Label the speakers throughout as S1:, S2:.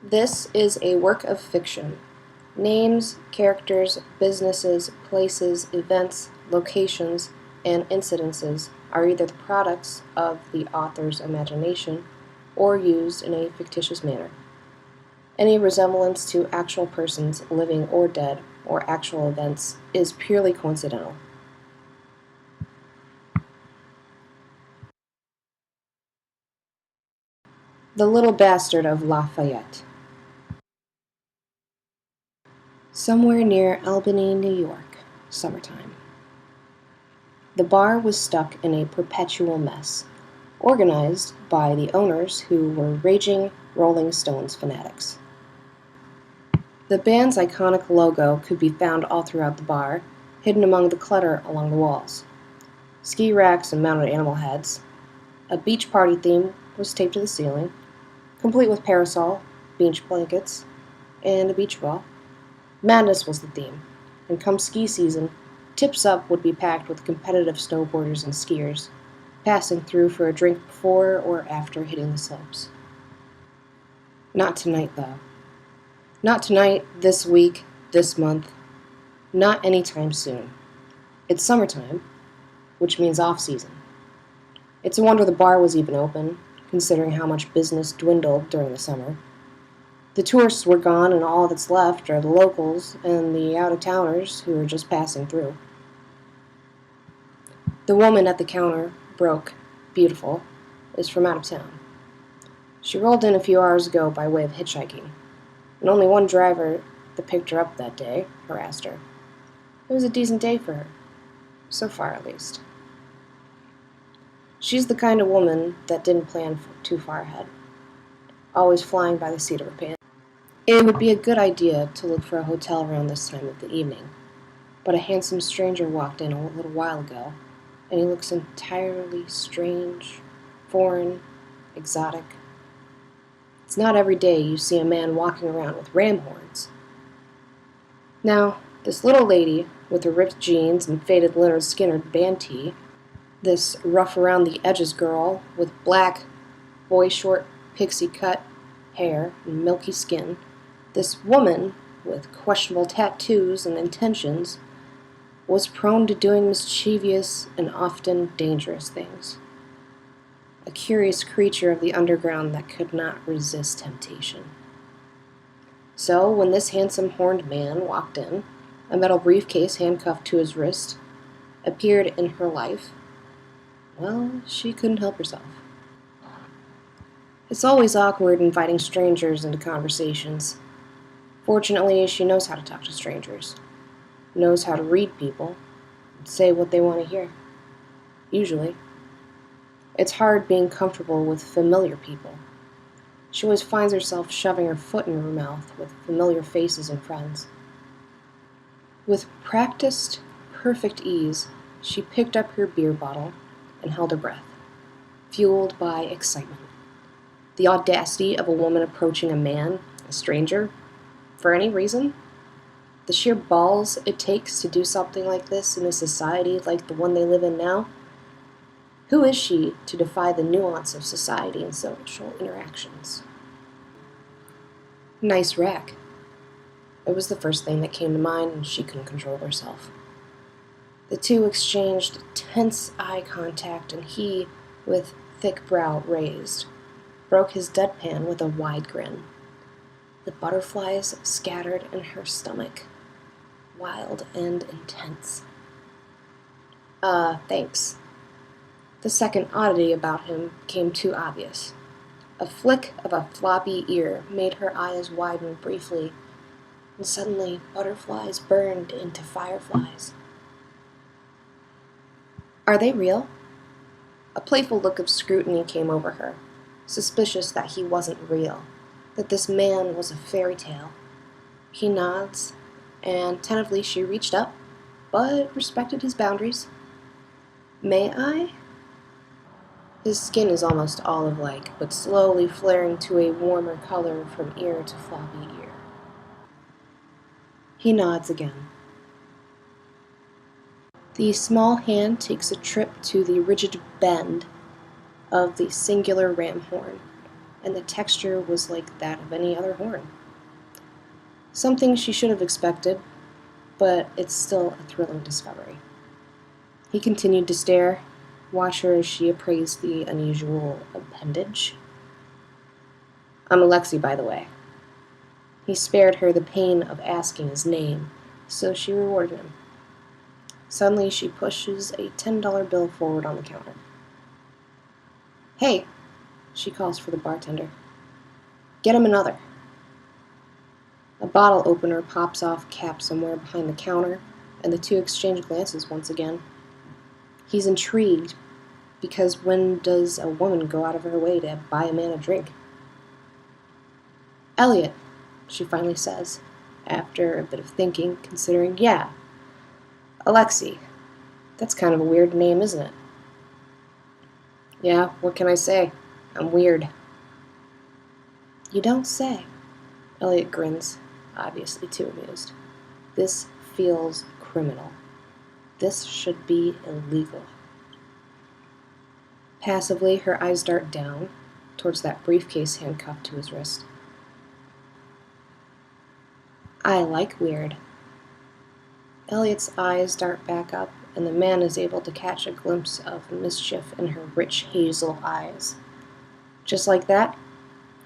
S1: This is a work of fiction. Names, characters, businesses, places, events, locations, and incidences are either the products of the author's imagination or used in a fictitious manner. Any resemblance to actual persons, living or dead, or actual events is purely coincidental. The Little Bastard of Lafayette. Somewhere near Albany, New York, summertime. The bar was stuck in a perpetual mess, organized by the owners who were raging Rolling Stones fanatics. The band's iconic logo could be found all throughout the bar, hidden among the clutter along the walls. Ski racks and mounted animal heads. A beach party theme was taped to the ceiling, complete with parasol, beach blankets, and a beach ball. Madness was the theme, and come ski season, Tips Up would be packed with competitive snowboarders and skiers, passing through for a drink before or after hitting the slopes. Not tonight, though. Not tonight, this week, this month. Not anytime soon. It's summertime, which means off-season. It's a wonder the bar was even open, considering how much business dwindled during the summer. The tourists were gone, and all that's left are the locals and the out-of-towners who are just passing through. The woman at the counter, broke, beautiful, is from out of town. She rolled in a few hours ago by way of hitchhiking, and only one driver that picked her up that day harassed her. It was a decent day for her, so far at least. She's the kind of woman that didn't plan too far ahead, always flying by the seat of her pants. It would be a good idea to look for a hotel around this time of the evening, but a handsome stranger walked in a little while ago, and he looks entirely strange, foreign, exotic. It's not every day you see a man walking around with ram horns. Now, this little lady, with her ripped jeans and faded Leonard Skinner band tee, this rough-around-the-edges girl with black, boy-short, pixie-cut hair and milky skin, this woman with questionable tattoos and intentions, was prone to doing mischievous and often dangerous things. A curious creature of the underground that could not resist temptation. So, when this handsome horned man walked in, a metal briefcase handcuffed to his wrist, appeared in her life, well, she couldn't help herself. It's always awkward inviting strangers into conversations. Fortunately, she knows how to talk to strangers, knows how to read people, and say what they want to hear. Usually. It's hard being comfortable with familiar people. She always finds herself shoving her foot in her mouth with familiar faces and friends. With practiced, perfect ease, she picked up her beer bottle and held her breath, fueled by excitement. The audacity of a woman approaching a man, a stranger, for any reason. The sheer balls it takes to do something like this in a society like the one they live in now. Who is she to defy the nuance of society and social interactions? Nice rack. It was the first thing that came to mind, and she couldn't control herself. The two exchanged tense eye contact, and he, with thick brow raised, broke his deadpan with a wide grin. The butterflies scattered in her stomach, wild and intense. Thanks. The second oddity about him became too obvious. A flick of a floppy ear made her eyes widen briefly, and suddenly butterflies burned into fireflies. Are they real? A playful look of scrutiny came over her, suspicious that he wasn't real, that this man was a fairy tale. He nods, and tentatively she reached up, but respected his boundaries. May I? His skin is almost olive-like, but slowly flaring to a warmer color from ear to floppy ear. He nods again. The small hand takes a trip to the rigid bend of the singular ram horn, and the texture was like that of any other horn. Something she should have expected, but it's still a thrilling discovery. He continued to stare, watch her as she appraised the unusual appendage. "I'm Alexei, by the way." He spared her the pain of asking his name, so she rewarded him. Suddenly, she pushes a $10 bill forward on the counter. "Hey," she calls for the bartender. "Get him another." A bottle opener pops off cap somewhere behind the counter, and the two exchange glances once again. He's intrigued, because when does a woman go out of her way to buy a man a drink? "Elliot," she finally says, after a bit of thinking, considering, yeah, Alexei. That's kind of a weird name, isn't it? "Yeah, what can I say? I'm weird." "You don't say." Elliot grins, obviously too amused. This feels criminal. This should be illegal. Passively, her eyes dart down towards that briefcase handcuffed to his wrist. "I like weird." Elliot's eyes dart back up, and the man is able to catch a glimpse of mischief in her rich hazel eyes. Just like that,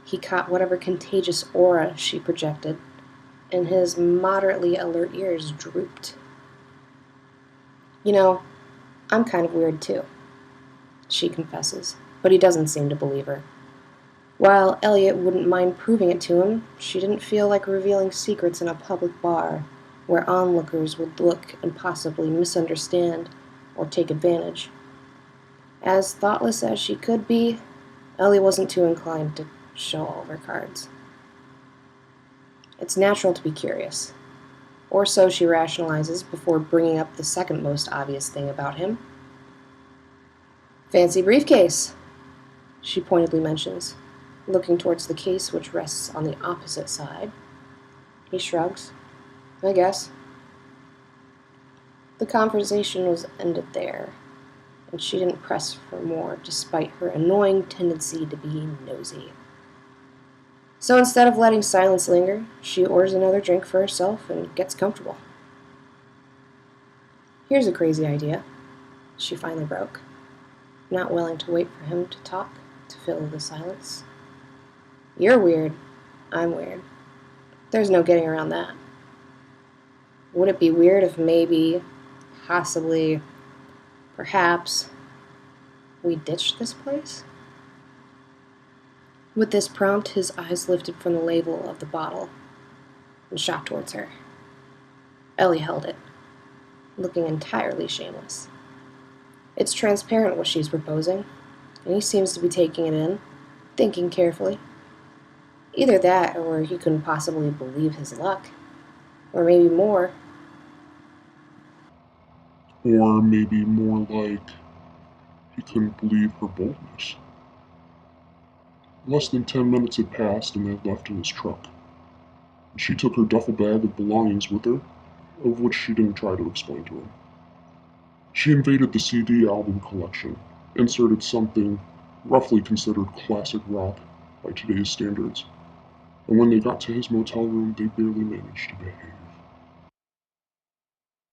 S1: he caught whatever contagious aura she projected, and his moderately alert ears drooped. "You know, I'm kind of weird too," she confesses, but he doesn't seem to believe her. While Elliot wouldn't mind proving it to him, she didn't feel like revealing secrets in a public bar where onlookers would look and possibly misunderstand or take advantage. As thoughtless as she could be, Ellie wasn't too inclined to show all of her cards. It's natural to be curious, or so she rationalizes before bringing up the second most obvious thing about him. "Fancy briefcase," she pointedly mentions, looking towards the case which rests on the opposite side. He shrugs. "I guess." The conversation was ended there, and she didn't press for more despite her annoying tendency to be nosy. So instead of letting silence linger, she orders another drink for herself and gets comfortable. "Here's a crazy idea," she finally broke, not willing to wait for him to talk to fill the silence. "You're weird. I'm weird. There's no getting around that. Would it be weird if maybe, possibly, perhaps, we ditched this place?" With this prompt, his eyes lifted from the label of the bottle and shot towards her. Ellie held it, looking entirely shameless. It's transparent what she's proposing, and he seems to be taking it in, thinking carefully. Either that, or he couldn't possibly believe his luck. Or maybe more.
S2: Or maybe more like he couldn't believe her boldness. Less than 10 minutes had passed and they left in his truck. She took her duffel bag of belongings with her, of which she didn't try to explain to him. She invaded the CD album collection, inserted something roughly considered classic rock by today's standards, and when they got to his motel room, they barely managed to behave.